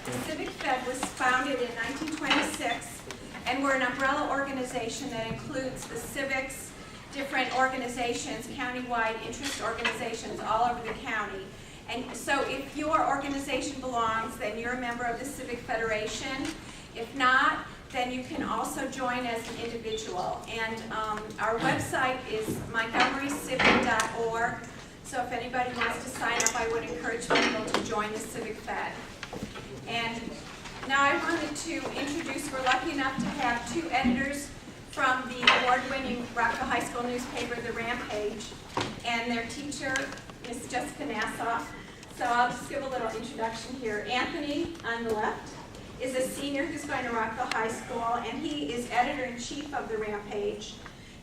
The Civic Fed was founded in 1926, and we're an umbrella organization that includes the civics, different organizations, countywide interest organizations all over the county. And so if your organization belongs, then you're a member of the Civic Federation. If not, then you can also join as an individual. And our website is montgomerycivic.org. So if anybody wants to sign up, I would encourage people to join the Civic Fed. And now I wanted to introduce, we're lucky enough to have two editors from the award-winning Rockville High School newspaper, The Rampage, and their teacher, Miss Jessica Nassau. So I'll just give a little introduction here. Anthony, on the left, is a senior who's going to Rockville High School, and he is editor-in-chief of The Rampage.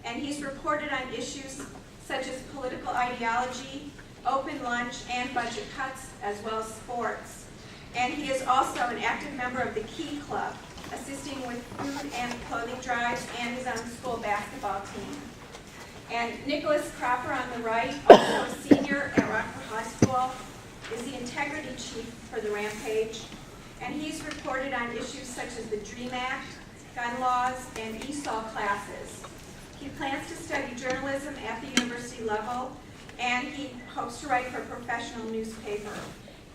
And he's reported on issues such as political ideology, open lunch, and budget cuts, as well as sports. And he is also an active member of the Key Club, assisting with food and clothing drives and his own school basketball team. And Nicholas Cropper on the right, also a senior at Rockville High School, is the integrity chief for The Rampage. And he's reported on issues such as the DREAM Act, gun laws, and ESOL classes. He plans to study journalism at the university level, and he hopes to write for a professional newspaper.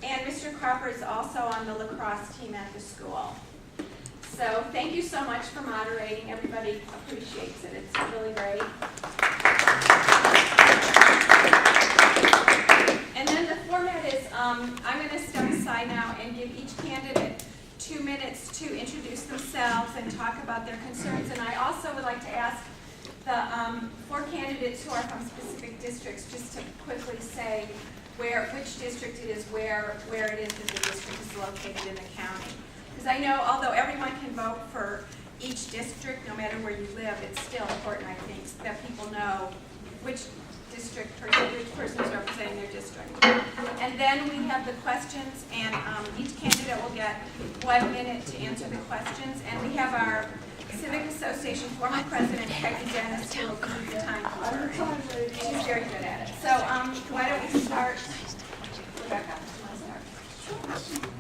And Mr. Cropper is also on the lacrosse team at the school. So thank you so much for moderating. Everybody appreciates it. It's really great. And then the format is, I'm going to step aside now and give each candidate 2 minutes to introduce themselves and talk about their concerns. And I also would like to ask the 4 candidates who are from specific districts just to quickly say which district it is, where it is that the district is located in the county. Because I know, although everyone can vote for each district, no matter where you live, it's still important, I think, that people know which person is representing their district. And then we have the questions, and each candidate will get 1 minute to answer the questions. And we have our Civic Association former president, Peggy Dennis, who will be the timekeeper. She's very good at it. So why don't we start? Rebecca, you want to start?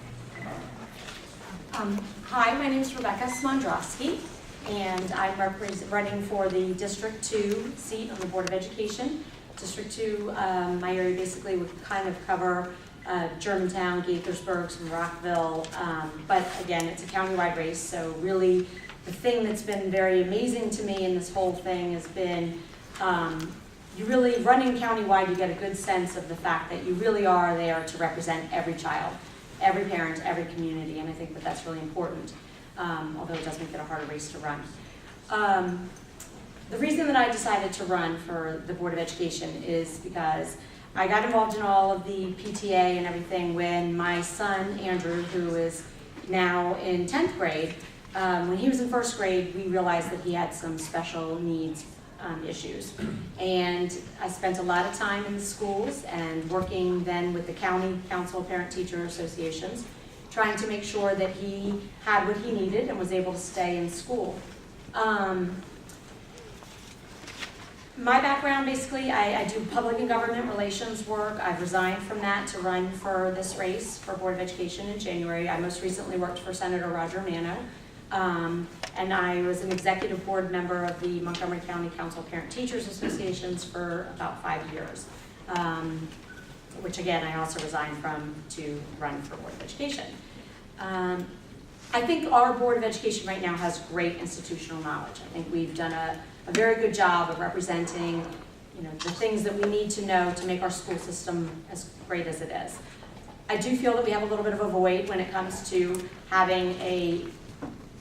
Hi, my name is Rebecca Smondrowski, and I'm running for the District 2 seat on the Board of Education. District 2, my area basically would kind of cover Germantown, Gaithersburg, some Rockville, but again, it's a countywide race, so really the thing that's been very amazing to me in this whole thing has been you really, running countywide, you get a good sense of the fact that you really are there to represent every child, every parent, every community, and I think that that's really important, although it does make it a harder race to run. The reason that I decided to run for the Board of Education is because I got involved in all of the PTA and everything when my son, Andrew, who is now in 10th grade, when he was in 1st grade, we realized that he had some special needs issues. And I spent a lot of time in the schools and working then with the county council, parent-teacher associations, trying to make sure that he had what he needed and was able to stay in school. My background, basically, I do public and government relations work. I've resigned from that to run for this race for Board of Education in January. I most recently worked for Senator Roger Mano. And I was an executive board member of the Montgomery County Council of Parent-Teachers Associations for about 5 years, which again, I also resigned from to run for Board of Education. I think our Board of Education right now has great institutional knowledge. I think we've done a very good job of representing, the things that we need to know to make our school system as great as it is. I do feel that we have a little bit of a void when it comes to having a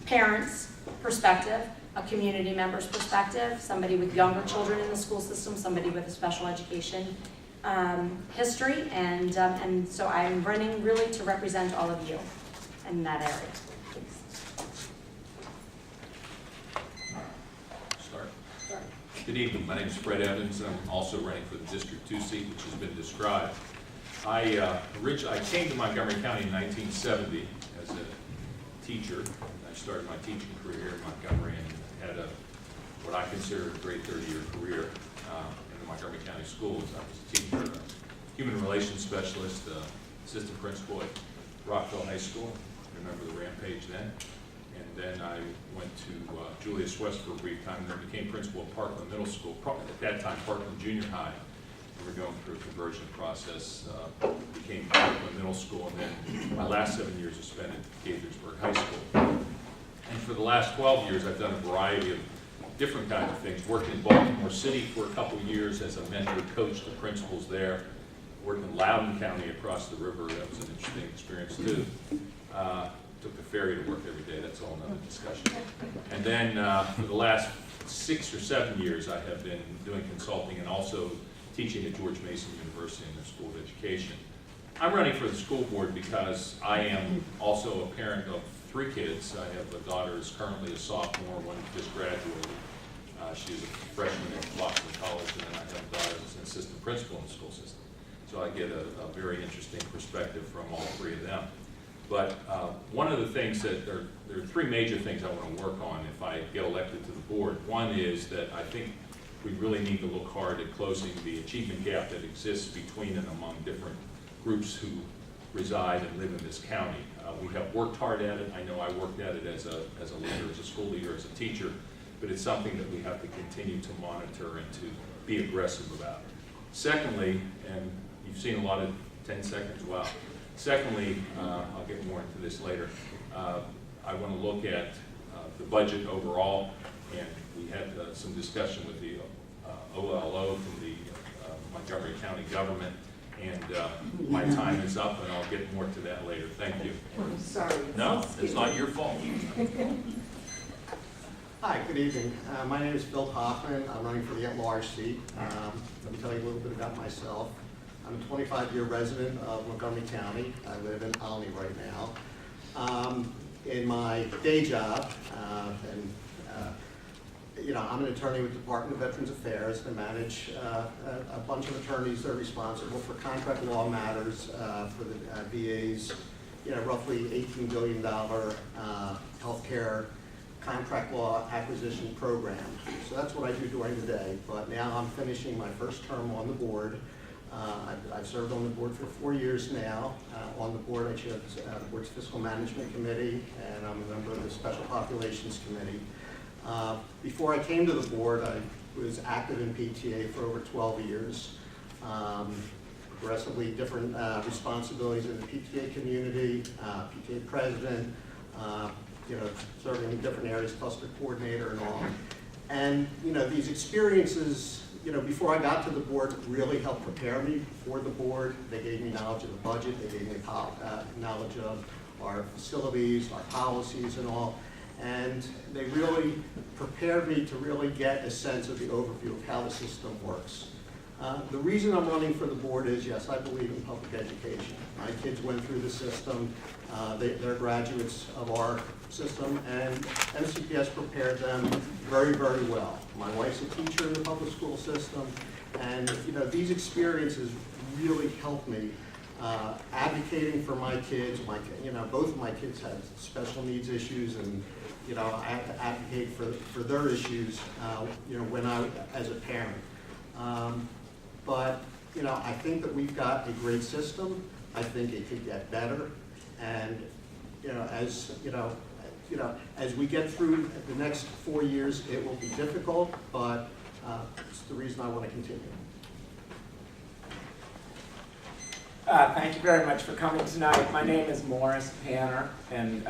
parent's perspective, a community member's perspective, somebody with younger children in the school system, somebody with a special education history, and so I'm running really to represent all of you in that area. Good evening. My name is Fred Evans. I'm also running for the District 2 seat, which has been described. I came to Montgomery County in 1970 as a teacher. I started my teaching career here in Montgomery and had what I consider a great 30-year career in the Montgomery County schools. I was a teacher, a human relations specialist, assistant principal at Rockville High School. Remember the Rampage then? And then I went to Julius West for a brief time, and then became principal of Parkland Middle School. At that time, Parkland Junior High. We were going through a conversion process, became Parkland Middle School, and then my last 7 years I spent at Gaithersburg High School. And for the last 12 years, I've done a variety of different kinds of things. Worked in Baltimore City for a couple years as a mentor coach to principals there. Worked in Loudoun County across the river. That was an interesting experience too. Took the ferry to work every day. That's all another discussion. And then for the last 6 or 7 years, I have been doing consulting and also teaching at George Mason University in their School of Education. I'm running for the school board because I am also a parent of 3 kids. I have a daughter who's currently a sophomore, one who just graduated. She's a freshman at Boston College, and then I have a daughter who's an assistant principal in the school system. So I get a very interesting perspective from all 3 of them. But one of the things that there are 3 major things I want to work on if I get elected to the board. One is that I think we really need to look hard at closing the achievement gap that exists between and among different groups who reside and live in this county. We have worked hard at it. I know I worked at it as a leader, as a school leader, as a teacher, but it's something that we have to continue to monitor and to be aggressive about. Secondly, and you've seen a lot of 10 seconds, wow. Secondly, I'll get more into this later, I want to look at the budget overall, and we had some discussion with the OLO from the Montgomery County government, and my time is up, and I'll get more to that later. Thank you. I'm sorry. No, it's not your fault. Hi, good evening. My name is Bill Hoffman. I'm running for the at-large seat. Let me tell you a little bit about myself. I'm a 25-year resident of Montgomery County. I live in Olney right now. In my day job, I'm an attorney with the Department of Veterans Affairs. I manage a bunch of attorneys that are responsible for contract law matters for the VA's, roughly $18 billion healthcare contract law acquisition program. So that's what I do during the day. But now I'm finishing my first term on the board. I've served on the board for 4 years now. On the board, I chair the board's fiscal management committee, and I'm a member of the special populations committee. Before I came to the board, I was active in PTA for over 12 years. Progressively different responsibilities in the PTA community, PTA president, serving in different areas, cluster coordinator and all. And, these experiences, before I got to the board really helped prepare me for the board. They gave me knowledge of the budget, they gave me knowledge of our facilities, our policies and all. And they really prepared me to really get a sense of the overview of how the system works. The reason I'm running for the board is, yes, I believe in public education. My kids went through the system. They're graduates of our system, and MCPS prepared them very, very well. My wife's a teacher in the public school system, and these experiences really helped me advocating for my kids. Both of my kids had special needs issues, and I had to advocate for their issues when as a parent. But I think that we've got a great system. I think it could get better, and as we get through the next 4 years, it will be difficult, but it's the reason I want to continue. Thank you very much for coming tonight. My name is Morris Panner, and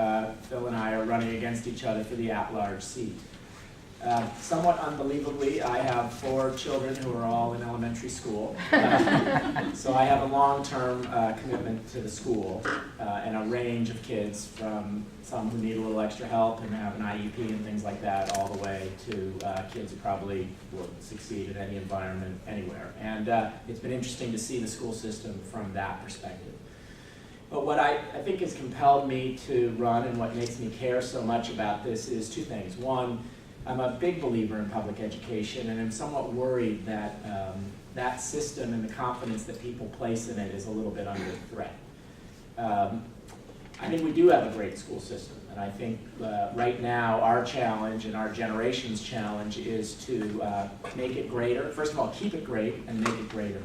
Phil and I are running against each other for the at-large seat. Somewhat unbelievably, I have 4 children who are all in elementary school. So I have a long-term commitment to the school and a range of kids, from some who need a little extra help and have an IEP and things like that, all the way to kids who probably will succeed in any environment anywhere. And it's been interesting to see the school system from that perspective. But what I think has compelled me to run, and what makes me care so much about this, is 2 things. One, I'm a big believer in public education, and I'm somewhat worried that that system and the confidence that people place in it is a little bit under threat. I think we do have a great school system, and I think right now our challenge and our generation's challenge is to make it greater. First of all, keep it great and make it greater.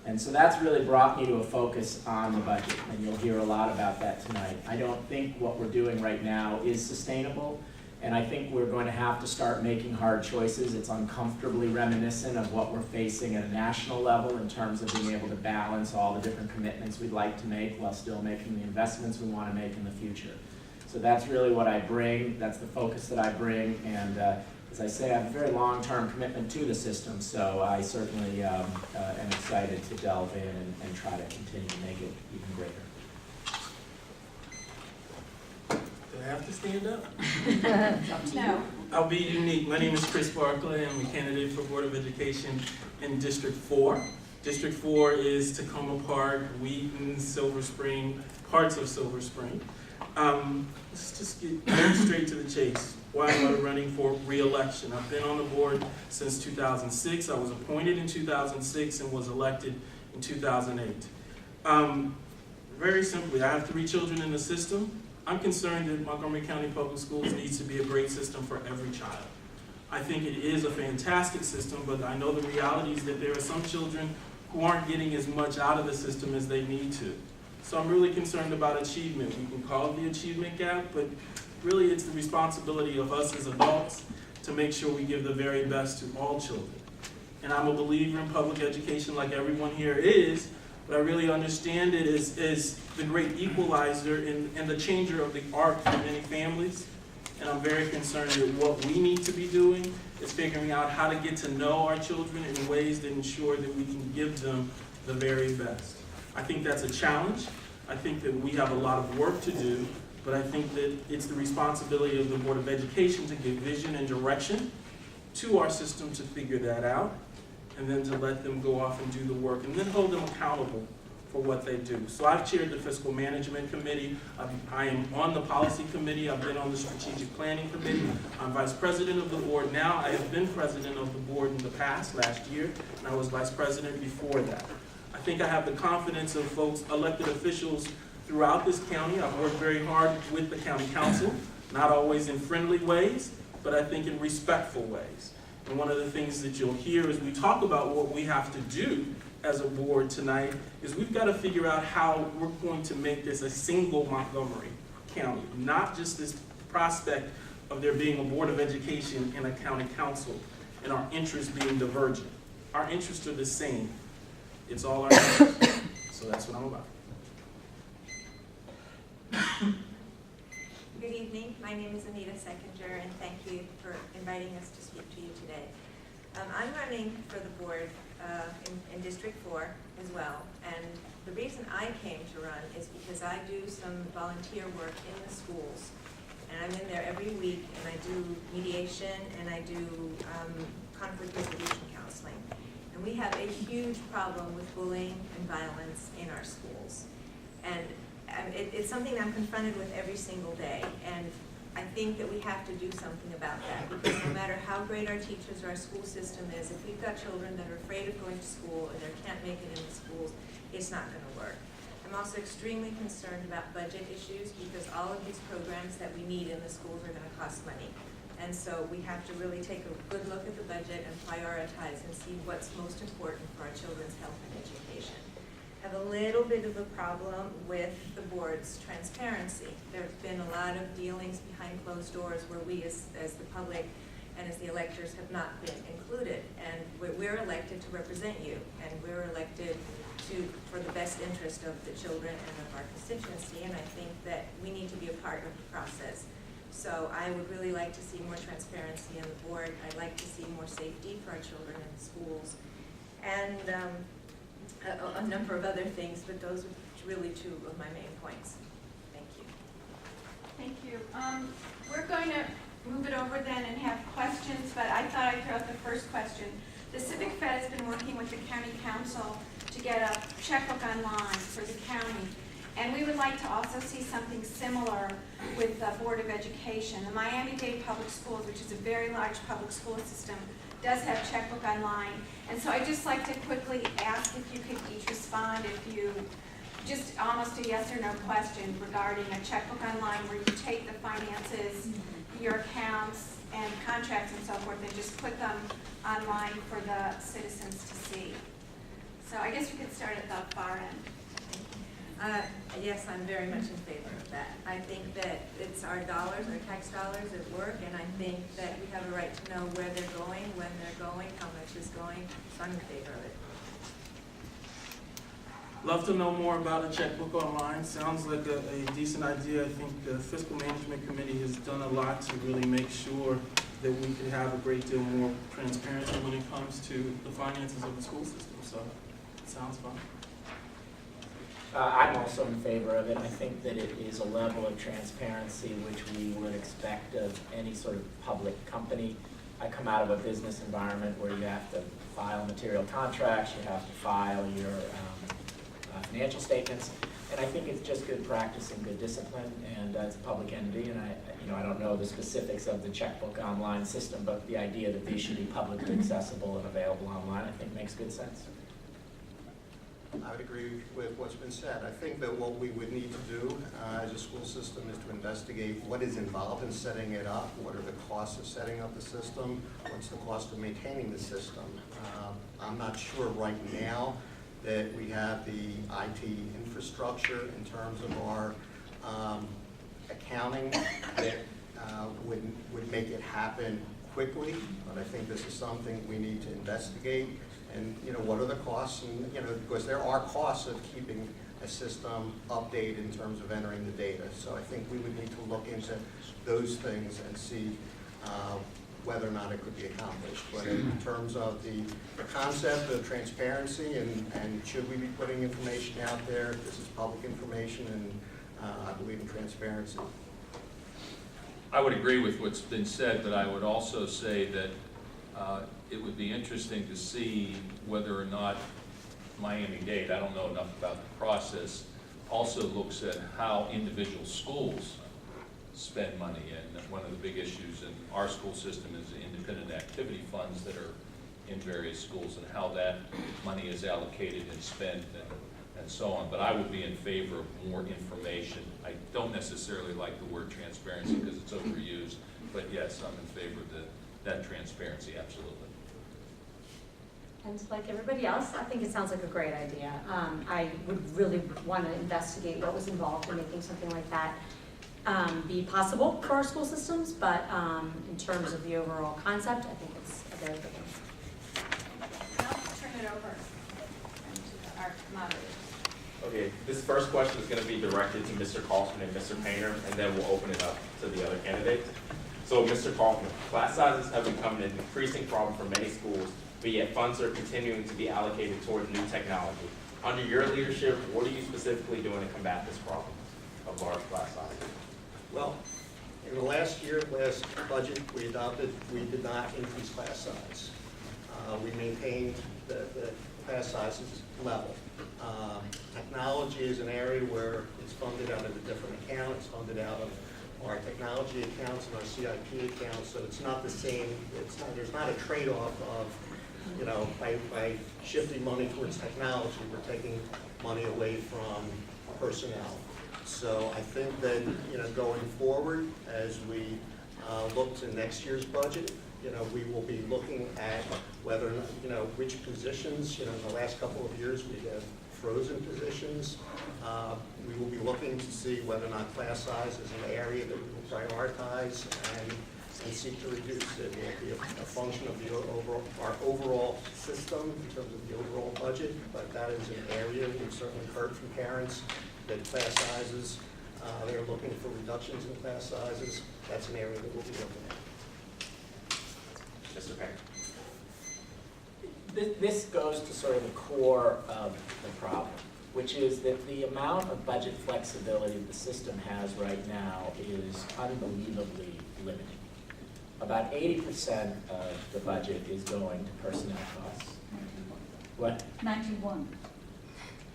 And so that's really brought me to a focus on the budget, and you'll hear a lot about that tonight. I don't think what we're doing right now is sustainable, and I think we're going to have to start making hard choices. It's uncomfortably reminiscent of what we're facing at a national level in terms of being able to balance all the different commitments we'd like to make while still making the investments we want to make in the future. So that's really what I bring, that's the focus that I bring, and as I say, I have a very long-term commitment to the system, so I certainly am excited to delve in and try to continue to make it even greater. Do I have to stand up? No. I'll be unique. My name is Chris Barclay. I'm a candidate for Board of Education in District 4. District 4 is Tacoma Park, Wheaton, Silver Spring, parts of Silver Spring. Let's just get straight to the chase. Why am I running for re-election? I've been on the board since 2006. I was appointed in 2006 and was elected in 2008. Very simply, I have 3 children in the system. I'm concerned that Montgomery County Public Schools needs to be a great system for every child. I think it is a fantastic system, but I know the reality is that there are some children who aren't getting as much out of the system as they need to. So I'm really concerned about achievement. We can call it the achievement gap, but really it's the responsibility of us as adults to make sure we give the very best to all children. And I'm a believer in public education like everyone here is, but I really understand it as the great equalizer and the changer of the arc for many families. And I'm very concerned that what we need to be doing is figuring out how to get to know our children in ways that ensure that we can give them the very best. I think that's a challenge. I think that we have a lot of work to do, but I think that it's the responsibility of the Board of Education to give vision and direction to our system to figure that out, and then to let them go off and do the work, and then hold them accountable for what they do. So I've chaired the Fiscal Management Committee. I am on the Policy Committee. I've been on the Strategic Planning Committee. I'm Vice President of the Board now. I have been President of the Board in the past, last year, and I was Vice President before that. I think I have the confidence of folks, elected officials throughout this county. I've worked very hard with the County Council, not always in friendly ways, but I think in respectful ways. And one of the things that you'll hear as we talk about what we have to do as a board tonight is we've got to figure out how we're going to make this a single Montgomery County, not just this prospect of there being a Board of Education and a County Council and our interests being divergent. Our interests are the same. It's all our interests. So that's what I'm about. Good evening. My name is Anita Seckinger, and thank you for inviting us to speak to you today. I'm running for the board in District 4 as well, and the reason I came to run is because I do some volunteer work in the schools, and I'm in there every week, and I do mediation, and I do conflict resolution counseling. And we have a huge problem with bullying and violence in our schools. And it's something I'm confronted with every single day, and I think that we have to do something about that, because no matter how great our teachers or our school system is, if we've got children that are afraid of going to school and they can't make it in the schools, it's not going to work. I'm also extremely concerned about budget issues, because all of these programs that we need in the schools are going to cost money. And so we have to really take a good look at the budget and prioritize and see what's most important for our children's health and education. I have a little bit of a problem with the board's transparency. There's been a lot of dealings behind closed doors where we as the public and as the electors have not been included. And we're elected to represent you, and we're elected for the best interest of the children and of our constituency, and I think that we need to be a part of the process. So I would really like to see more transparency in the board. I'd like to see more safety for our children in the schools, and a number of other things, but those are really 2 of my main points. Thank you. Thank you. We're going to move it over then and have questions, but I thought I'd throw out the first question. The Civic Fed has been working with the County Council to get a checkbook online for the county, and we would like to also see something similar with the Board of Education. The Miami-Dade Public Schools, which is a very large public school system, does have checkbook online. And so I'd just like to quickly ask if you could each respond, if you, just almost a yes or no question regarding a checkbook online where you take the finances, your accounts and contracts and so forth, and just put them online for the citizens to see. So I guess we could start at the far end. Yes, I'm very much in favor of that. I think that it's our dollars, our tax dollars at work, and I think that we have a right to know where they're going, when they're going, how much is going, so I'm in favor of it. Love to know more about a checkbook online. Sounds like a decent idea. I think the Fiscal Management Committee has done a lot to really make sure that we can have a great deal more transparency when it comes to the finances of the school system, so it sounds fun. I'm also in favor of it. I think that it is a level of transparency which we would expect of any sort of public company. I come out of a business environment where you have to file material contracts, you have to file your financial statements, and I think it's just good practice and good discipline, and it's a public entity, and I don't know the specifics of the checkbook online system, but the idea that these should be publicly accessible and available online, I think makes good sense. I would agree with what's been said. I think that what we would need to do as a school system is to investigate what is involved in setting it up, what are the costs of setting up the system, what's the cost of maintaining the system. I'm not sure right now that we have the IT infrastructure in terms of our accounting that would make it happen quickly, but I think this is something we need to investigate. And, what are the costs? And, because there are costs of keeping a system updated in terms of entering the data. So I think we would need to look into those things and see whether or not it could be accomplished. But in terms of the concept of transparency and should we be putting information out there, this is public information, and I believe in transparency. I would agree with what's been said, but I would also say that it would be interesting to see whether or not Miami-Dade, I don't know enough about the process, also looks at how individual schools spend money. And one of the big issues in our school system is the independent activity funds that are in various schools and how that money is allocated and spent and so on. But I would be in favor of more information. I don't necessarily like the word transparency because it's overused, but yes, I'm in favor of that transparency, absolutely. And like everybody else, I think it sounds like a great idea. I would really want to investigate what was involved in making something like that be possible for our school systems, but in terms of the overall concept, I think it's a very good one. I'll turn it over to our moderators. Okay, this first question is going to be directed to Mr. Kaufman and Mr. Painter, and then we'll open it up to the other candidates. So, Mr. Kaufman, class sizes have become an increasing problem for many schools, but yet funds are continuing to be allocated toward new technology. Under your leadership, what are you specifically doing to combat this problem of large class sizes? Well, in the last budget we adopted, we did not increase class size. We maintained the class sizes level. Technology is an area where it's funded out of a different account. It's funded out of our technology accounts and our CIP accounts, so it's not the same. There's not a trade-off of, by shifting money towards technology, we're taking money away from personnel. So I think that, going forward, as we look to next year's budget, we will be looking at whether, which positions, in the last couple of years we have frozen positions. We will be looking to see whether or not class size is an area that we will prioritize and seek to reduce. It will be a function of our overall system in terms of the overall budget, but that is an area we've certainly heard from parents that class sizes, they're looking for reductions in class sizes. That's an area that we'll be looking at. Mr. Painter. This goes to sort of the core of the problem, which is that the amount of budget flexibility the system has right now is unbelievably limited. About 80% of the budget is going to personnel costs. What? 91.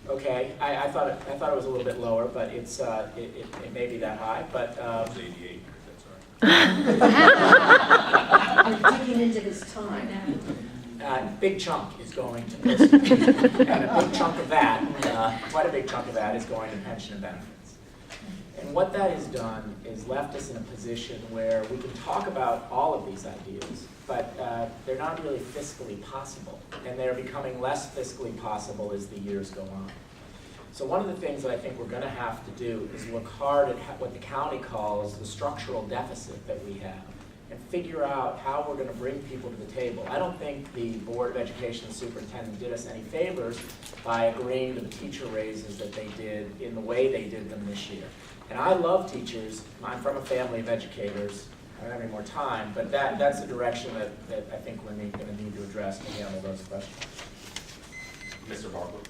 Okay, I thought it was a little bit lower, but it's it may be that high. But It was 88, that's all right. I'm digging into this time. big chunk is going to personnel, and a big chunk of that, quite a big chunk of that, is going to pension and benefits. And what that has done is left us in a position where we can talk about all of these ideas, but they're not really fiscally possible. And they're becoming less fiscally possible as the years go on. So one of the things that I think we're going to have to do is look hard at what the county calls the structural deficit that we have and figure out how we're going to bring people to the table. I don't think the Board of Education superintendent did us any favors by agreeing to the teacher raises that they did in the way they did them this year. And I love teachers. I'm from a family of educators. I don't have any more time, but that's the direction that I think we're going to need to address to handle those questions. Mr. Barkley.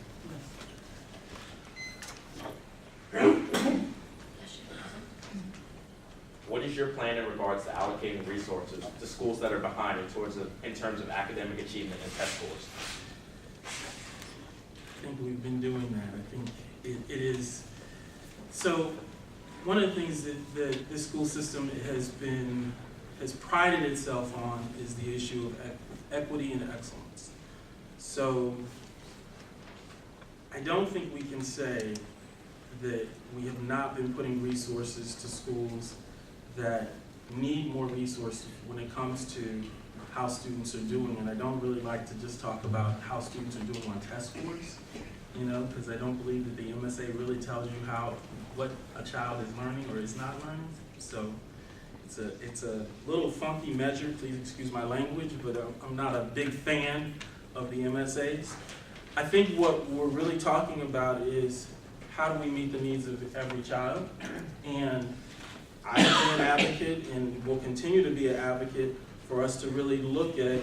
What is your plan in regards to allocating resources to schools that are behind in terms of academic achievement and test scores? I think we've been doing that. I think it is. So one of the things that this school system has prided itself on is the issue of equity and excellence. So I don't think we can say that we have not been putting resources to schools that need more resources when it comes to how students are doing. And I don't really like to just talk about how students are doing on test scores, because I don't believe that the MSA really tells you what a child is learning or is not learning. So it's a little funky measure, please excuse my language, but I'm not a big fan of the MSAs. I think what we're really talking about is how do we meet the needs of every child? And I've been an advocate and will continue to be an advocate for us to really look at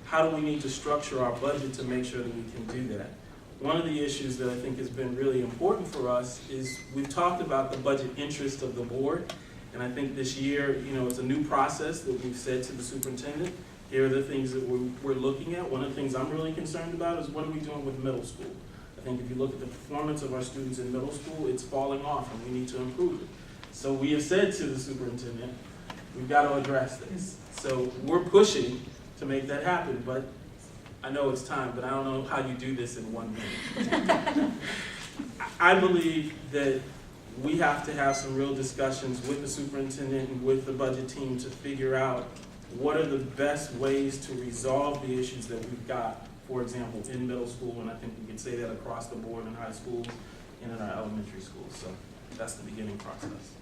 how do we need to structure our budget to make sure that we can do that. One of the issues that I think has been really important for us is we've talked about the budget interest of the board. And I think this year, it's a new process that we've said to the superintendent. Here are the things that we're looking at. One of the things I'm really concerned about is what are we doing with middle school? I think if you look at the performance of our students in middle school, it's falling off and we need to improve it. So we have said to the superintendent, we've got to address this. So we're pushing to make that happen, but I know it's time, but I don't know how you do this in 1 minute. I believe that we have to have some real discussions with the superintendent and with the budget team to figure out what are the best ways to resolve the issues that we've got, for example, in middle school, and I think we can say that across the board in high schools and in our elementary schools. So that's the beginning process.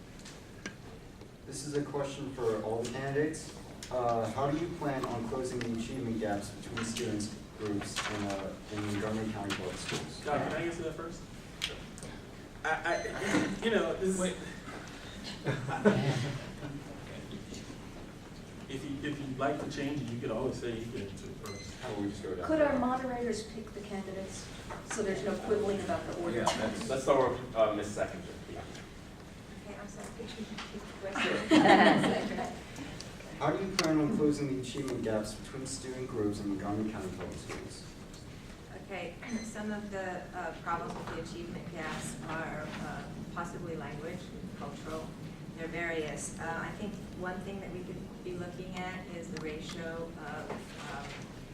This is a question for all the candidates. How do you plan on closing the achievement gaps between students groups in Montgomery County Public Schools? John, can I answer that first? If you'd like to change it, you could always say you could answer it first. How will we just go down? Could our moderators pick the candidates so there's no quibbling about the order? Yeah, let's start with Ms. Seconder. Okay, I'm sorry, could you repeat the question? How do you plan on closing the achievement gaps between student groups in Montgomery County Public Schools? Okay, some of the problems with the achievement gaps are possibly language, cultural. They're various. I think one thing that we could be looking at is the ratio of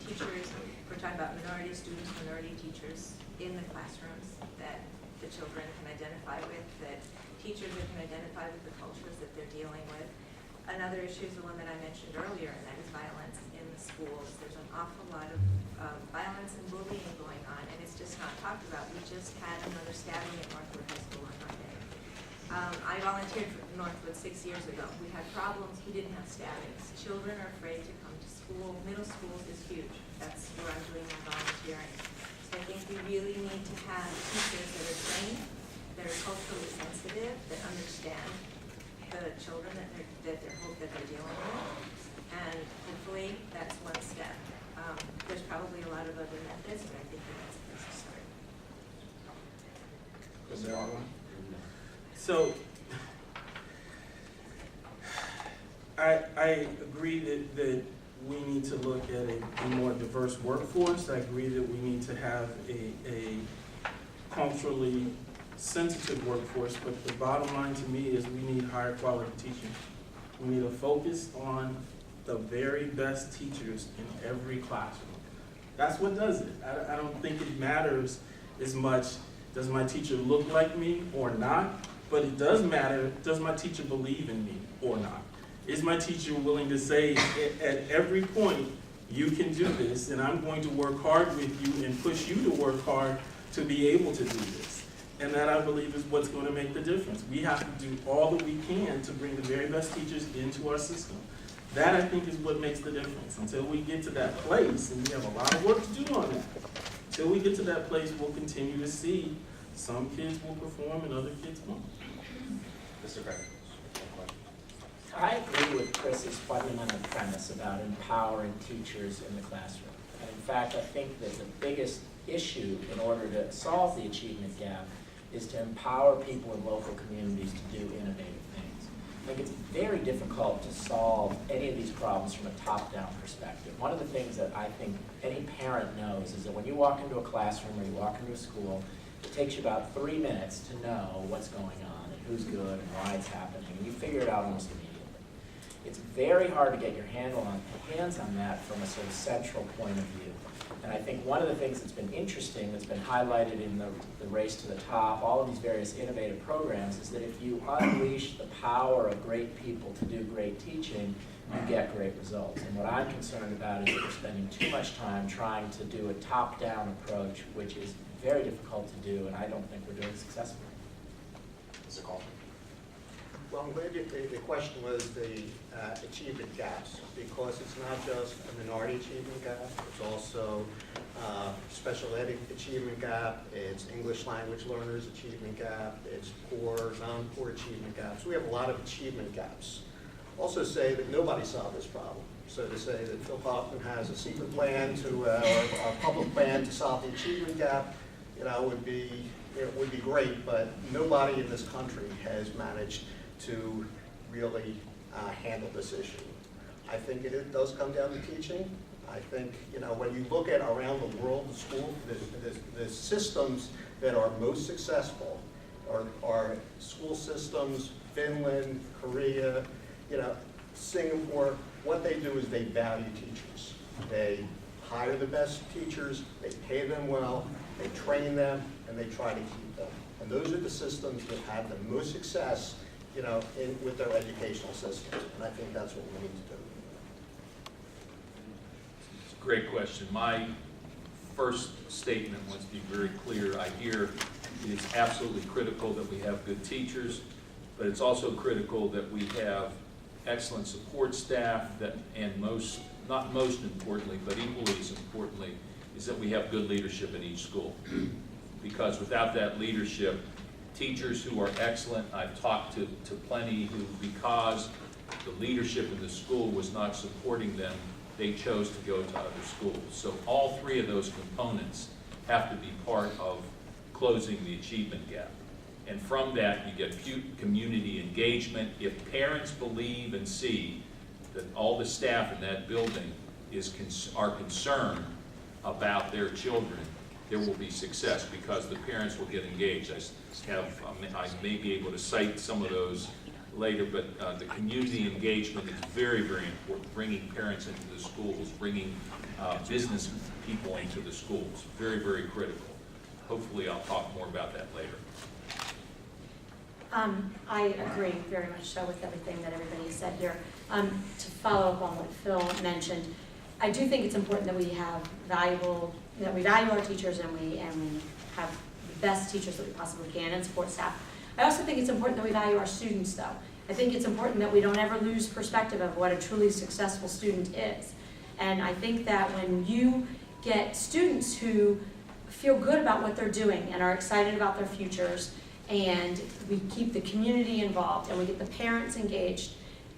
teachers. We're talking about minority students, minority teachers in the classrooms that the children can identify with, that teachers that can identify with the cultures that they're dealing with. Another issue is the one that I mentioned earlier, and that is violence in the schools. There's an awful lot of violence and bullying going on, and it's just not talked about. We just had another stabbing at Northwood High School on Monday. I volunteered for Northwood 6 years ago. We had problems. We didn't have stabbings. Children are afraid to come to school. Middle schools is huge. That's where I'm doing my volunteering. So I think we really need to have teachers that are trained, that are culturally sensitive, that understand the children that they're dealing with, and hopefully that's one step. There's probably a lot of other methods, but I think that's a place to start. Mr. Barkley? So I agree that we need to look at a more diverse workforce. I agree that we need to have a culturally sensitive workforce, but the bottom line to me is we need higher quality teaching. We need a focus on the very best teachers in every classroom. That's what does it. I don't think it matters as much, does my teacher look like me or not? but it does matter, does my teacher believe in me or not? Is my teacher willing to say at every point, you can do this, and I'm going to work hard with you and push you to work hard to be able to do this? And that, I believe, is what's going to make the difference. We have to do all that we can to bring the very best teachers into our system. That, I think, is what makes the difference. Until we get to that place, and we have a lot of work to do on that, until we get to that place, we'll continue to see some kids will perform and other kids won't. Mr. Craig. I agree with Chris's fundamental premise about empowering teachers in the classroom. And in fact, I think that the biggest issue in order to solve the achievement gap is to empower people in local communities to do innovative things. I think it's very difficult to solve any of these problems from a top-down perspective. One of the things that I think any parent knows is that when you walk into a classroom or you walk into a school, it takes you about 3 minutes to know what's going on and who's good and why it's happening, and you figure it out almost immediately. It's very hard to get your hands on that from a sort of central point of view. And I think one of the things that's been interesting, that's been highlighted in the race to the top, all of these various innovative programs, is that if you unleash the power of great people to do great teaching, you get great results. And what I'm concerned about is that we're spending too much time trying to do a top-down approach, which is very difficult to do, and I don't think we're doing it successfully. Mr. Kaufman. Well, I'm glad the question was the achievement gaps, because it's not just a minority achievement gap, it's also special ed achievement gap, it's English language learners achievement gap, it's poor, non-poor achievement gaps. We have a lot of achievement gaps. Also say that nobody solved this problem. So to say that Phil Kaufman has a secret plan to, or a public plan to solve the achievement gap, would be great, but nobody in this country has managed to really handle this issue. I think it does come down to teaching. I think, when you look at around the world, the school, the systems that are most successful are school systems, Finland, Korea, Singapore. What they do is they value teachers. They hire the best teachers, they pay them well, they train them, and they try to keep them. And those are the systems that have the most success with their educational systems, and I think that's what we need to do. It's a great question. My first statement wants to be very clear. I hear it is absolutely critical that we have good teachers, but it's also critical that we have excellent support staff, and not most importantly, but equally as importantly, is that we have good leadership in each school. Because without that leadership, teachers who are excellent, I've talked to plenty who, because the leadership in the school was not supporting them, they chose to go to other schools. So all three of those components have to be part of closing the achievement gap. And from that, you get community engagement. If parents believe and see that all the staff in that building are concerned about their children, there will be success because the parents will get engaged. I may be able to cite some of those later, but the community engagement is very, very important. Bringing parents into the schools, bringing business people into the schools, very, very critical. Hopefully I'll talk more about that later. I agree very much so with everything that everybody has said here. To follow up on what Phil mentioned, I do think it's important that we value our teachers and we have the best teachers that we possibly can and support staff. I also think it's important that we value our students, though. I think it's important that we don't ever lose perspective of what a truly successful student is. And I think that when you get students who feel good about what they're doing and are excited about their futures, and we keep the community involved and we get the parents engaged,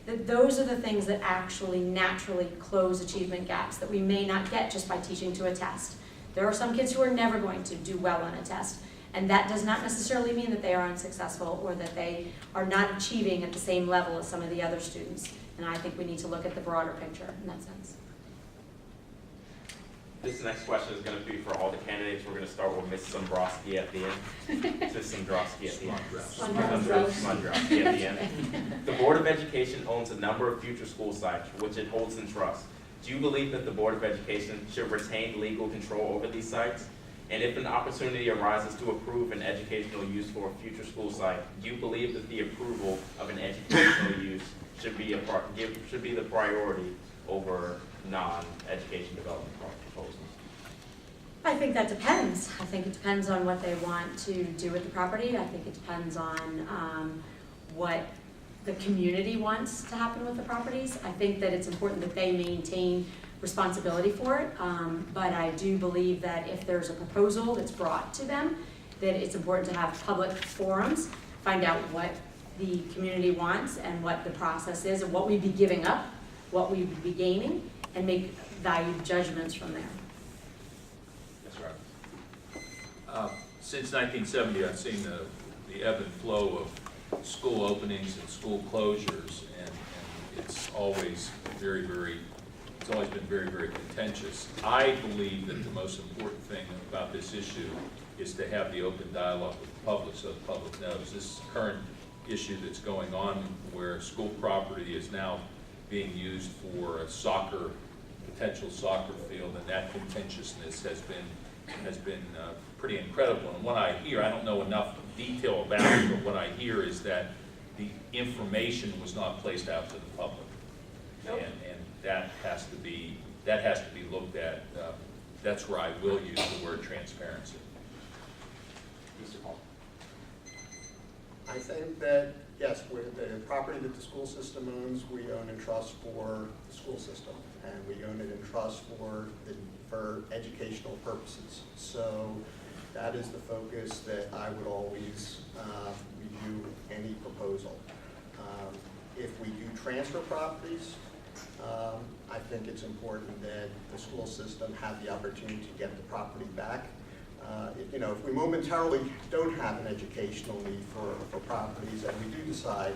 that those are the things that actually naturally close achievement gaps that we may not get just by teaching to a test. There are some kids who are never going to do well on a test, and that does not necessarily mean that they are unsuccessful or that they are not achieving at the same level as some of the other students. And I think we need to look at the broader picture in that sense. This next question is going to be for all the candidates. We're going to start with Ms. Sombrowski at the end. Ms. Sombrowski at the end. Sombrowski at the end. The Board of Education owns a number of future school sites, which it holds in trust. Do you believe that the Board of Education should retain legal control over these sites? And if an opportunity arises to approve an educational use for a future school site, do you believe that the approval of an educational use should be the priority over non-education development proposals? I think that depends. I think it depends on what they want to do with the property. I think it depends on what the community wants to happen with the properties. I think that it's important that they maintain responsibility for it, but I do believe that if there's a proposal that's brought to them, that it's important to have public forums, find out what the community wants and what the process is and what we'd be giving up, what we'd be gaining, and make valued judgments from there. That's right. Since 1970, I've seen the ebb and flow of school openings and school closures, and it's always it's always been very, very contentious. I believe that the most important thing about this issue is to have the open dialogue with the public so the public knows. This current issue that's going on where school property is now being used for a potential soccer field, and that contentiousness has been pretty incredible. And what I hear, I don't know enough detail about it, but what I hear is that the information was not placed out to the public. Nope. And that has to be looked at. That's where I will use the word transparency. Mr. Paul? I think that, yes, with the property that the school system owns, we own in trust for the school system, and we own it in trust for educational purposes. So that is the focus that I would always review any proposal. If we do transfer properties, I think it's important that the school system have the opportunity to get the property back. If we momentarily don't have an educational need for properties and we do decide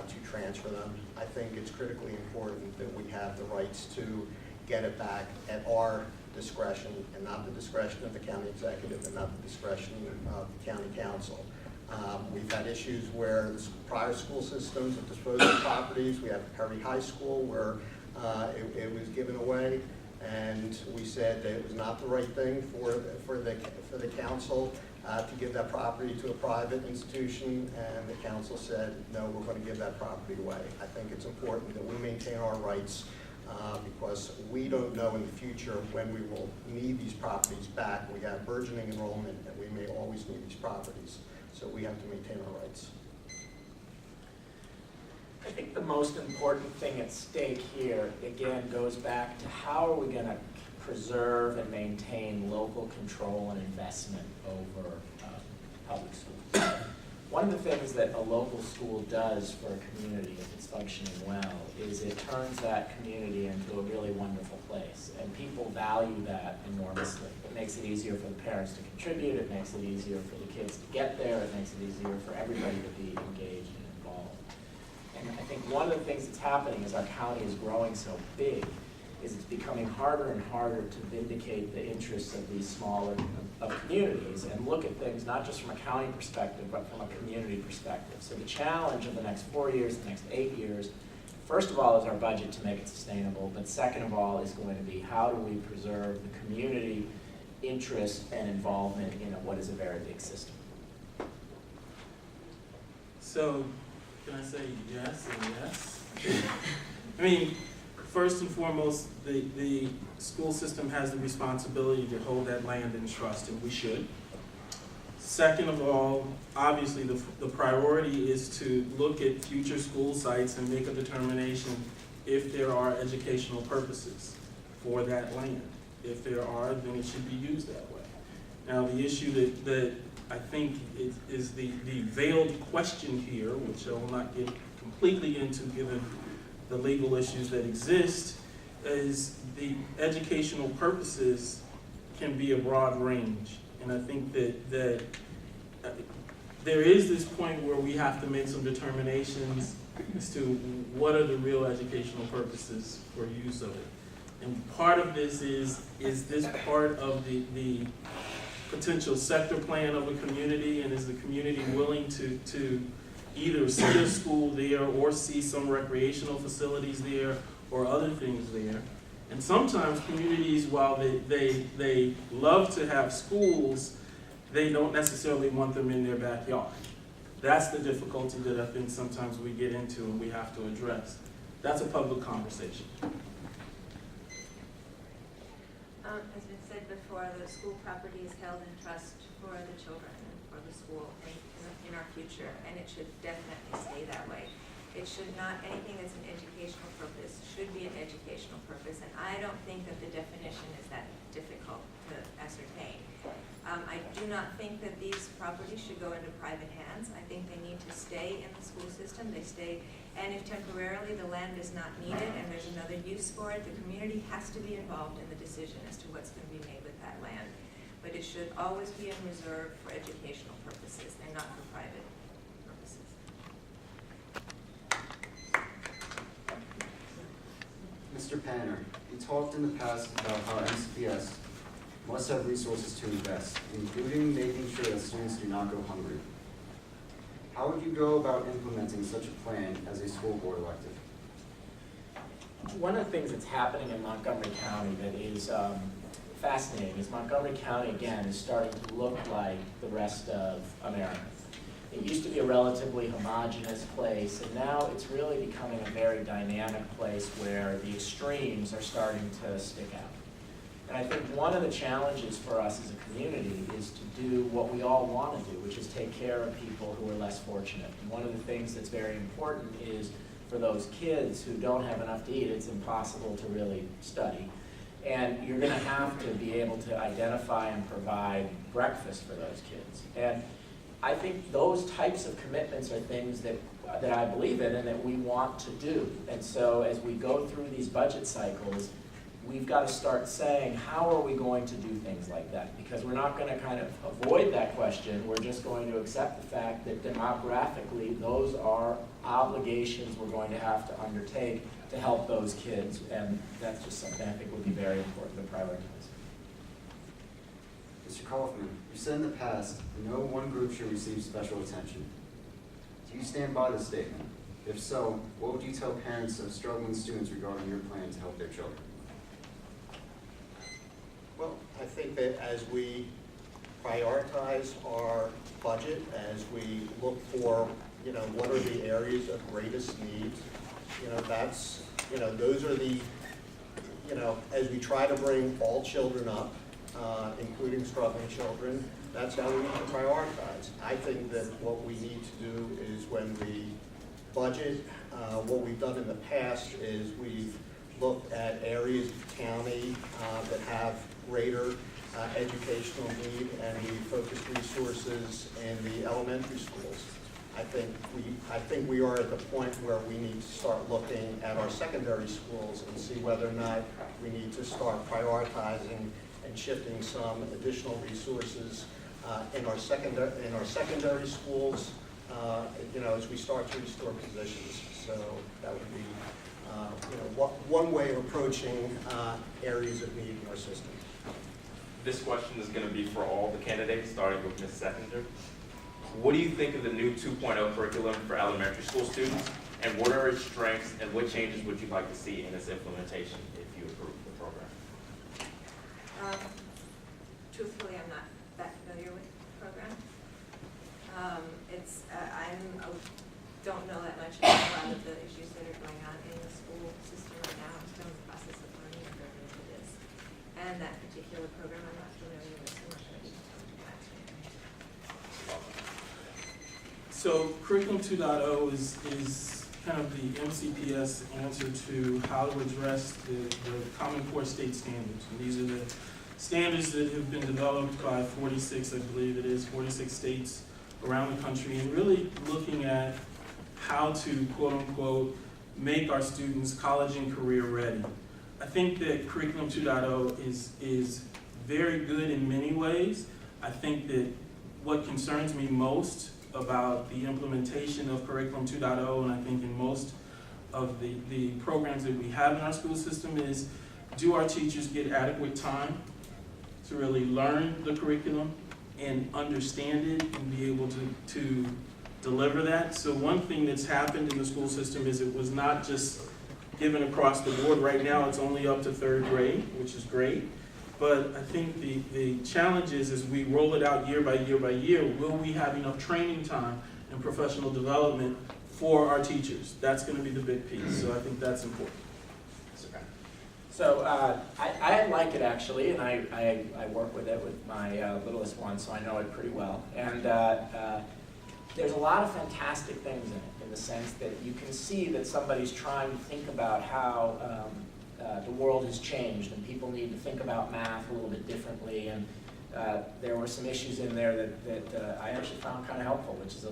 to transfer them, I think it's critically important that we have the rights to get it back at our discretion and not the discretion of the county executive and not the discretion of the county council. We've had issues where the prior school systems have disposed of properties. We have Perry High School where it was given away, and we said that it was not the right thing for the council to give that property to a private institution, and the council said, no, we're going to give that property away. I think it's important that we maintain our rights because we don't know in the future when we will need these properties back. We have burgeoning enrollment, and we may always need these properties. So we have to maintain our rights. I think the most important thing at stake here, again, goes back to how are we going to preserve and maintain local control and investment over public schools. One of the things that a local school does for a community, if it's functioning well, is it turns that community into a really wonderful place. And people value that enormously. It makes it easier for the parents to contribute. It makes it easier for the kids to get there. It makes it easier for everybody to be engaged and involved. And I think one of the things that's happening as our county is growing so big is it's becoming harder and harder to vindicate the interests of these smaller communities and look at things not just from a county perspective, but from a community perspective. So the challenge of the next 4 years, the next 8 years, first of all is our budget to make it sustainable, but second of all is going to be how do we preserve the community interest and involvement in what is a very big system. So, can I say yes and yes? I mean, first and foremost, the school system has the responsibility to hold that land in trust, and we should. Second of all, obviously the priority is to look at future school sites and make a determination if there are educational purposes for that land. If there are, then it should be used that way. Now, the issue that I think is the veiled question here, which I will not get completely into given the legal issues that exist, is the educational purposes can be a broad range. And I think that there is this point where we have to make some determinations as to what are the real educational purposes for use of it. And part of this is this part of the potential sector plan of a community, and is the community willing to either see a school there or see some recreational facilities there or other things there. And sometimes communities, while they love to have schools, they don't necessarily want them in their backyard. That's the difficulty that I think sometimes we get into and we have to address. That's a public conversation. As been said before, the school property is held in trust for the children and for the school and in our future, and it should definitely stay that way. It should not, anything that's an educational purpose should be an educational purpose, and I don't think that the definition is that difficult to ascertain. I do not think that these properties should go into private hands. I think they need to stay in the school system. They stay, and if temporarily the land is not needed and there's another use for it, the community has to be involved in the decision as to what's going to be made with that land. But it should always be in reserve for educational purposes and not for private purposes. Mr. Panner, you talked in the past about how MCPS must have resources to invest, including making sure that students do not go hungry. How would you go about implementing such a plan as a school board elected? One of the things that's happening in Montgomery County that is fascinating is Montgomery County, again, is starting to look like the rest of America. It used to be a relatively homogeneous place, and now it's really becoming a very dynamic place where the extremes are starting to stick out. And I think one of the challenges for us as a community is to do what we all want to do, which is take care of people who are less fortunate. And one of the things that's very important is for those kids who don't have enough to eat, it's impossible to really study. And you're going to have to be able to identify and provide breakfast for those kids. And I think those types of commitments are things that I believe in and that we want to do. And so as we go through these budget cycles, we've got to start saying, how are we going to do things like that? Because we're not going to kind of avoid that question. We're just going to accept the fact that demographically, those are obligations we're going to have to undertake to help those kids. And that's just something I think would be very important to prioritize. Mr. Kaufman, you said in the past, no one group should receive special attention. Do you stand by this statement? If so, what would you tell parents of struggling students regarding your plan to help their children? Well, I think that as we prioritize our budget, as we look for, what are the areas of greatest need, those are the, as we try to bring all children up, including struggling children, that's how we need to prioritize. I think that what we need to do is when we budget, what we've done in the past is we've looked at areas of the county that have greater educational need, and we focus resources in the elementary schools. I think we are at the point where we need to start looking at our secondary schools and see whether or not we need to start prioritizing and shifting some additional resources in our secondary schools, as we start to restore positions. So that would be one way of approaching areas of need in our system. This question is going to be for all the candidates, starting with Ms. Seconder. What do you think of the new 2.0 curriculum for elementary school students, and what are its strengths, and what changes would you like to see in its implementation if you approve the program? Truthfully, I'm not that familiar with the program. Don't know that much about a lot of the issues that are going on in the school system right now. I'm still in the process of learning and going into this. And that particular program, I'm not familiar with so much. So Curriculum 2.0 is kind of the MCPS answer to how to address the Common Core state standards. And these are the standards that have been developed by 46, I believe it is, 46 states around the country, and really looking at how to, quote unquote, make our students college and career ready. I think that Curriculum 2.0 is very good in many ways. I think that what concerns me most about the implementation of Curriculum 2.0, and I think in most of the programs that we have in our school system, is do our teachers get adequate time to really learn the curriculum and understand it and be able to deliver that? So one thing that's happened in the school system is it was not just given across the board. Right now, it's only up to 3rd grade, which is great. But I think the challenge is, as we roll it out year by year by year, will we have enough training time and professional development for our teachers? That's going to be the big piece, so I think that's important. So I like it actually, and I work with it with my littlest one, so I know it pretty well. And there's a lot of fantastic things in it, in the sense that you can see that somebody's trying to think about how the world has changed, and people need to think about math a little bit differently. And there were some issues in there that I actually found kind of helpful, which is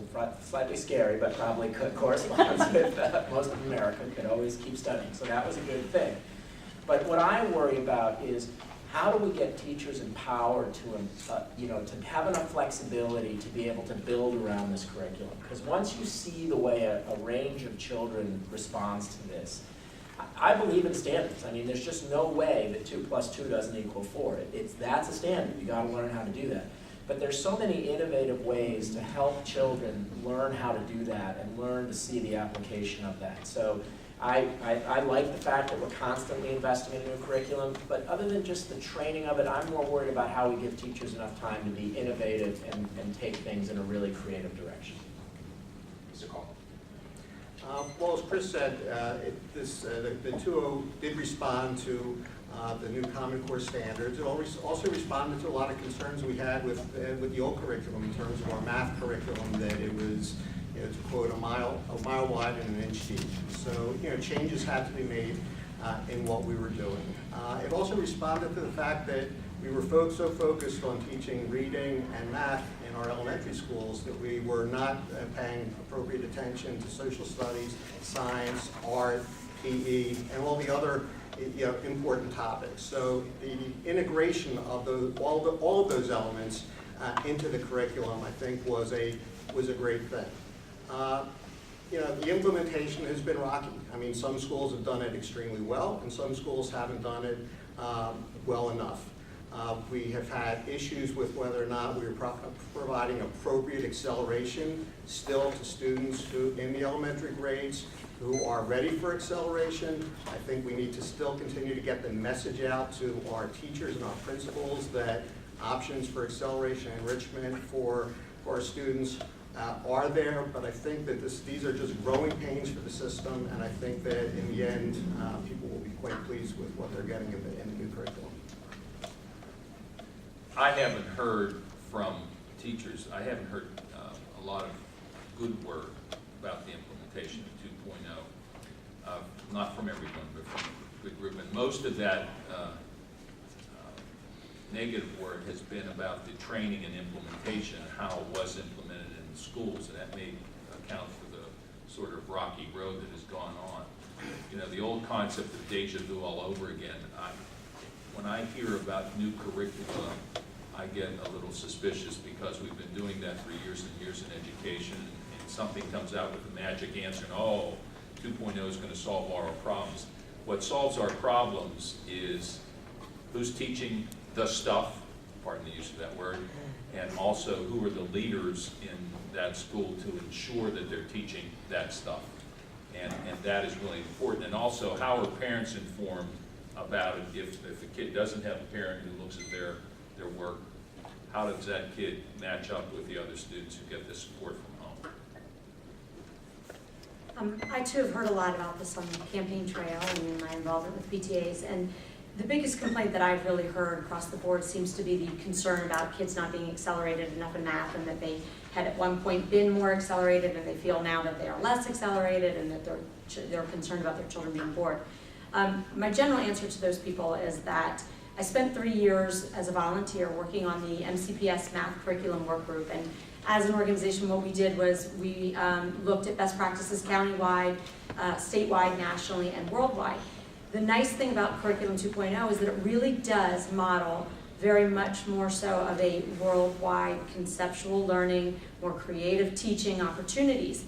slightly scary, but probably corresponds with most of America could always keep studying. So that was a good thing. But what I worry about is, how do we get teachers empowered to have enough flexibility to be able to build around this curriculum? Because once you see the way a range of children responds to this, I believe in standards. I mean, there's just no way that 2 + 2 doesn't equal 4. That's a standard. You got to learn how to do that. But there's so many innovative ways to help children learn how to do that and learn to see the application of that. So I like the fact that we're constantly investing in new curriculum, but other than just the training of it, I'm more worried about how we give teachers enough time to be innovative and take things in a really creative direction. Mr. Call. Well, as Chris said, the 2.0 did respond to the new Common Core standards. It also responded to a lot of concerns we had with the old curriculum in terms of our math curriculum, that it was, to quote, a mile wide and an inch deep. So, changes had to be made in what we were doing. It also responded to the fact that we were so focused on teaching reading and math in our elementary schools that we were not paying appropriate attention to social studies, science, art, PE, and all the other important topics. So the integration of all of those elements into the curriculum, I think, was a great thing. The implementation has been rocky. I mean, some schools have done it extremely well, and some schools haven't done it well enough. We have had issues with whether or not we were providing appropriate acceleration still to students who, in the elementary grades, who are ready for acceleration. I think we need to still continue to get the message out to our teachers and our principals that options for acceleration and enrichment for our students are there, but I think that these are just growing pains for the system, and I think that in the end, people will be quite pleased with what they're getting in the new curriculum. I haven't heard from teachers, I haven't heard a lot of good word about the implementation of 2.0. Not from everyone, but from a good group. And most of that negative word has been about the training and implementation, how it was implemented in the schools, and that may account for the sort of rocky road that has gone on. The old concept of deja vu all over again, when I hear about new curricula, I get a little suspicious, because we've been doing that for years and years in education, and something comes out with a magic answer, and 2.0 is going to solve all our problems. What solves our problems is who's teaching the stuff, pardon the use of that word, and also who are the leaders in that school to ensure that they're teaching that stuff. And that is really important. And also, how are parents informed about it? If a kid doesn't have a parent who looks at their work, how does that kid match up with the other students who get this support from home? I too have heard a lot about this on the campaign trail and in my involvement with PTAs, and the biggest complaint that I've really heard across the board seems to be the concern about kids not being accelerated enough in math, and that they had at one point been more accelerated and they feel now that they are less accelerated, and that they're concerned about their children being bored. My general answer to those people is that I spent 3 years as a volunteer working on the MCPS math curriculum work group, and as an organization, what we did was we looked at best practices countywide, statewide, nationally, and worldwide. The nice thing about Curriculum 2.0 is that it really does model very much more so of a worldwide conceptual learning, more creative teaching opportunities.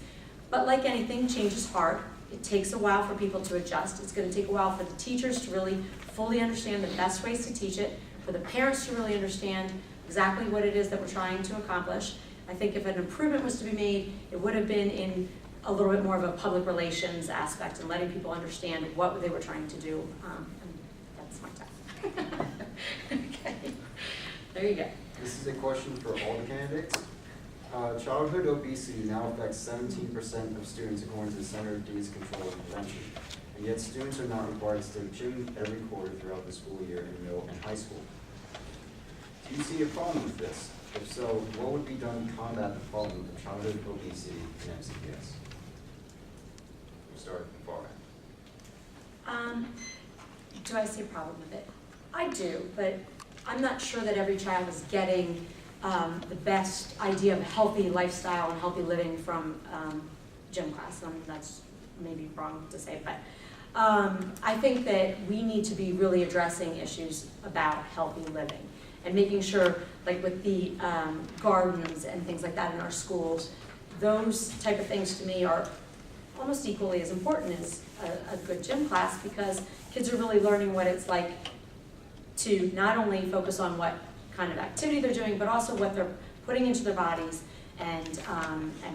But like anything, change is hard. It takes a while for people to adjust. It's going to take a while for the teachers to really fully understand the best ways to teach it, for the parents to really understand exactly what it is that we're trying to accomplish. I think if an improvement was to be made, it would have been in a little bit more of a public relations aspect and letting people understand what they were trying to do. And that's my time. Okay, there you go. This is a question for all the candidates. Childhood obesity now affects 17% of students according to the Center for Disease Control and Prevention. And yet students are not required to stay in gym every quarter throughout the school year in middle and high school. Do you see a problem with this? If so, what would be done to combat the problem of childhood obesity in MCPS? We'll start with Farah. Do I see a problem with it? I do, but I'm not sure that every child is getting the best idea of a healthy lifestyle and healthy living from gym class. That's maybe wrong to say, but I think that we need to be really addressing issues about healthy living and making sure, like with the gardens and things like that in our schools, those type of things to me are almost equally as important as a good gym class, because kids are really learning what it's like to not only focus on what kind of activity they're doing, but also what they're putting into their bodies, and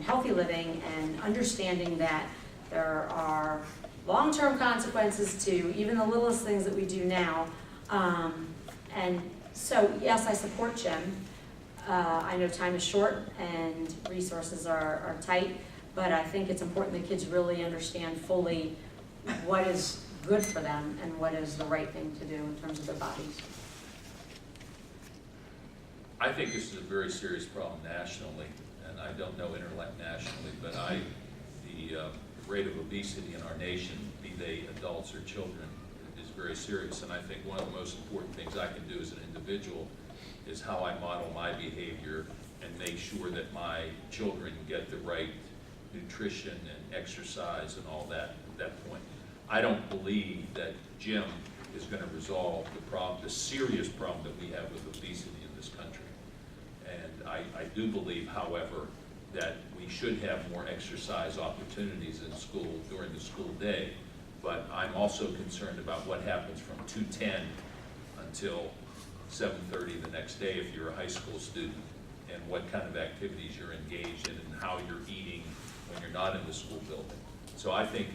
healthy living, and understanding that there are long-term consequences to even the littlest things that we do now. And so, yes, I support gym. I know time is short and resources are tight, but I think it's important that kids really understand fully what is good for them and what is the right thing to do in terms of their bodies. I think this is a very serious problem nationally, and I don't know internationally, but the rate of obesity in our nation, be they adults or children, is very serious. And I think one of the most important things I can do as an individual is how I model my behavior and make sure that my children get the right nutrition and exercise and all that at that point. I don't believe that gym is going to resolve the problem, the serious problem that we have with obesity in this country. And I do believe, however, that we should have more exercise opportunities in school during the school day. But I'm also concerned about what happens from 2:10 until 7:30 the next day if you're a high school student, and what kind of activities you're engaged in and how you're eating when you're not in the school building. So I think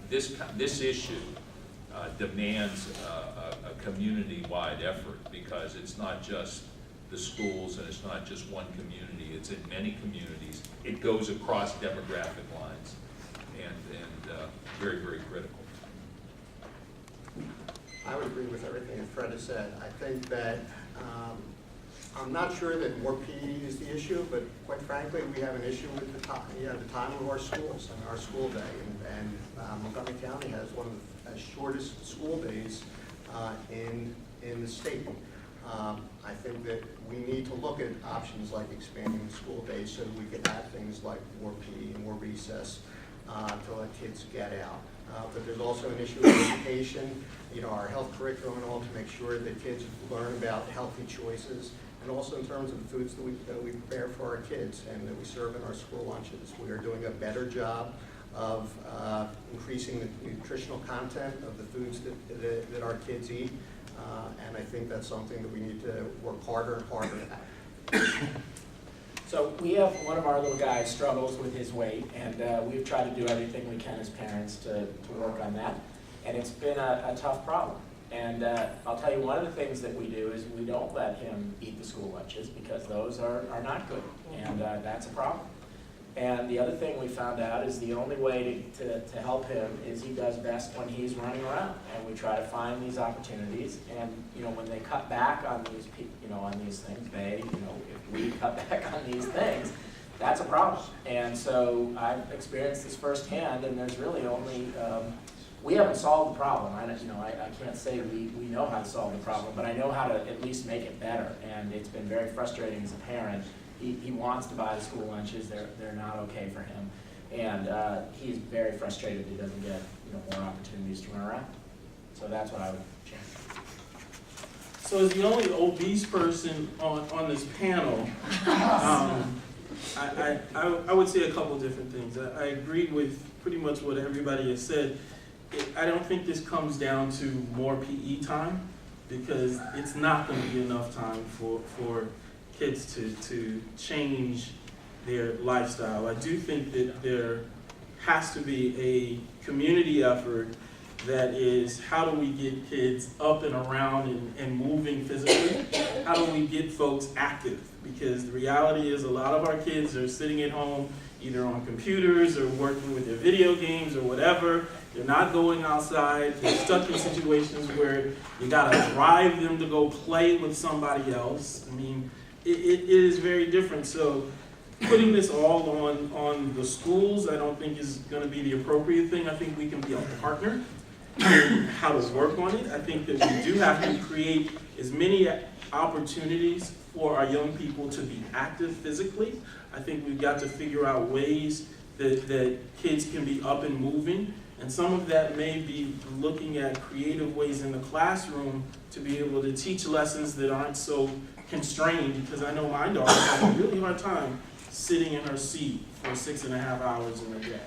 this issue demands a community-wide effort, because it's not just the schools and it's not just one community, it's in many communities. It goes across demographic lines, and very, very critical. I would agree with everything that Fred has said. I think that I'm not sure that more PE is the issue, but quite frankly, we have an issue with the time of our schools and our school day. And Montgomery County has one of the shortest school days in the state. I think that we need to look at options like expanding the school days so that we can add things like more PE and more recess to let kids get out. But there's also an issue of education, our health curriculum and all, to make sure that kids learn about healthy choices, and also in terms of the foods that we prepare for our kids and that we serve in our school lunches. We are doing a better job of increasing the nutritional content of the foods that our kids eat, and I think that's something that we need to work harder and harder at. So we have one of our little guys struggles with his weight, and we've tried to do everything we can as parents to work on that. And it's been a tough problem. And I'll tell you, one of the things that we do is we don't let him eat the school lunches, because those are not good, and that's a problem. And the other thing we found out is the only way to help him is he does best when he's running around. And we try to find these opportunities, and when they cut back on these things, if we cut back on these things, that's a problem. And so I've experienced this firsthand, and there's really only we haven't solved the problem. I can't say we know how to solve the problem, but I know how to at least make it better. And it's been very frustrating as a parent. He wants to buy the school lunches. They're not okay for him. And he's very frustrated he doesn't get more opportunities to run around. So that's what I would change. So as the only obese person on this panel, I would say a couple different things. I agree with pretty much what everybody has said. I don't think this comes down to more PE time, because it's not going to be enough time for kids to change their lifestyle. I do think that there has to be a community effort that is, how do we get kids up and around and moving physically? How do we get folks active? Because the reality is a lot of our kids are sitting at home either on computers or working with their video games or whatever. They're not going outside. They're stuck in situations where you gotta drive them to go play with somebody else. I mean, it is very different. So putting this all on the schools, I don't think is gonna be the appropriate thing. I think we can be a partner in how to work on it. I think that we do have to create as many opportunities for our young people to be active physically. I think we've got to figure out ways that kids can be up and moving. And some of that may be looking at creative ways in the classroom to be able to teach lessons that aren't so constrained, because I know my daughter has a really hard time sitting in her seat for 6.5 hours in a day.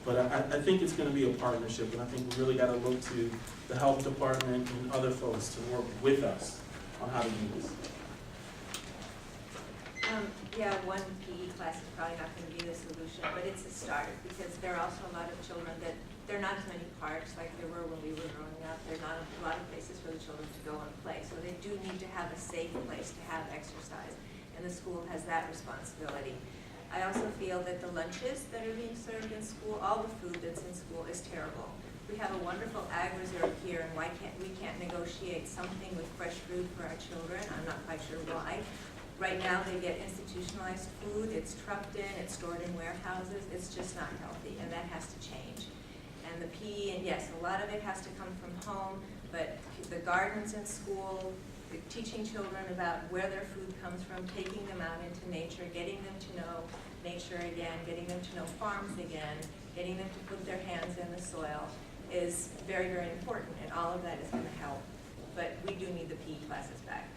But I think it's going to be a partnership, and I think we really got to look to the health department and other folks to work with us on how to do this. Yeah, one PE class is probably not going to be the solution, but it's a start, because there are also a lot of children that there are not as many parks like there were when we were growing up. There are not a lot of places for the children to go and play, so they do need to have a safe place to have exercise, and the school has that responsibility. I also feel that the lunches that are being served in school, all the food that's in school is terrible. We have a wonderful ag reserve here, and why can't we negotiate something with fresh food for our children? I'm not quite sure why. Right now, they get institutionalized food. It's trucked in, it's stored in warehouses. It's just not healthy, and that has to change. And the PE, and yes, a lot of it has to come from home, but the gardens in school, teaching children about where their food comes from, taking them out into nature, getting them to know nature again, getting them to know farms again, getting them to put their hands in the soil is very, very important, and all of that is going to help. But we do need the PE classes back.